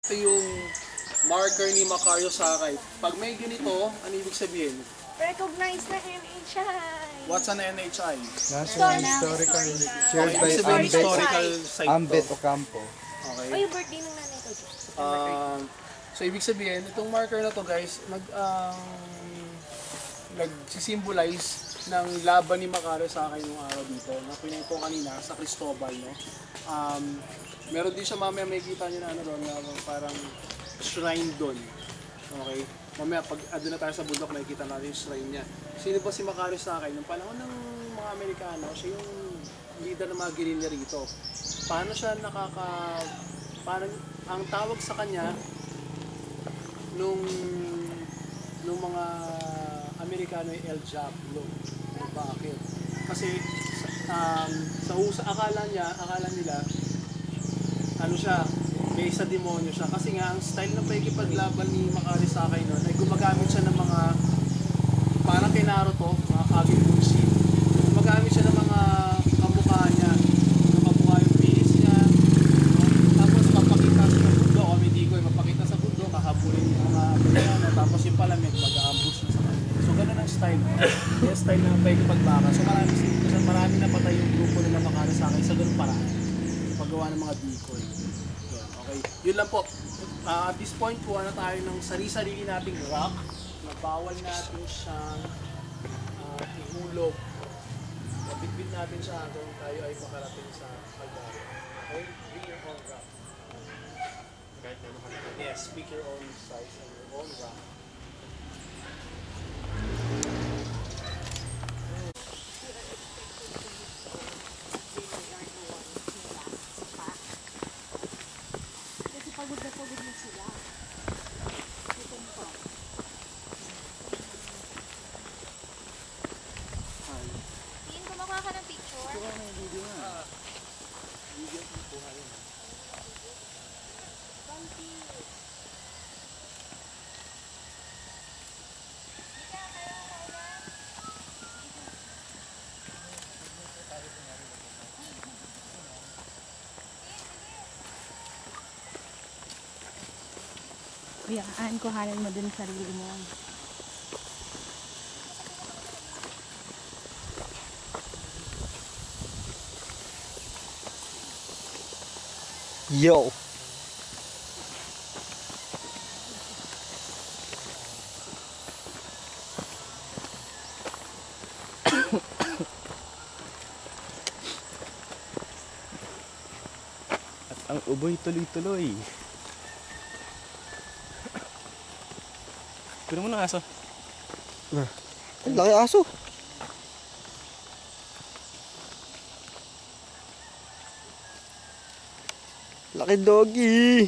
Ito yung marker ni Macario Sakay. Pag may ganito, ano ibig sabihin? Recognize na NHI. What's an NHI? National Historical shared by Ibig sabihin historical Ambet, site Ambet to. Ocampo. Okay. O yung birthday ng nanay ko. So ibig sabihin, itong marker na to guys, nagsisimbolize ng laban ni Macario Sakay nung araw dito. Na pinay ko kanina sa Cristobal, no? Meron din siya mamaya makikita niyo na ano doon, na parang shrine doon. Okay? Mamaya pag doon na tayo sa bundok, nakikita natin yung shrine niya. Sino ba si Macario Sakay? Nung panahon ng mga Amerikano, siya yung leader ng mga guerrilla rito. Paano siya parang ang tawag sa kanya nung mga Amerikano ay El Diablo. Bakit? Kasi akala nila ano siya, may sa demonyo siya. Kasi nga ang style ng pakikipaglaban ni Macario Sakay noon ay gumagamit siya ng mga parang kay Naruto, mga Kage Bunshin. Gumagamit siya ng mga kamukha niya. Kamukha yung face niya. Tapos papakita sa mundo, o hindi ko mapakita sa mundo, kahabulin yung mga Amerikano. Tapos yung palamig, mag-ambush na sa kanila. So ganun ang style. Yung style ng pakikipagbaka. So marami na patay yung grupo nila Macario Sakay sa ganun paraan. Paggawa ng mga decoy. Yun, okay. Yun lang po. At this point, kuha na tayo ng sarili nating rock na bawal natin siyang ihulog. Bitbit natin siya hanggang tayo ay makarating sa Calvary. Okay? Bring your own rock. Yes, pick your own size and your own rock. Pagod na sila. Tingin, kumakuha ka ng picture? Ito may video na. Video ng buhay na. Kuyaan, kuhanin mo din sarili mo. Yo! At ang uboy tuloy-tuloy. Pero mo ng aso. Ang laki aso. Laki doggy.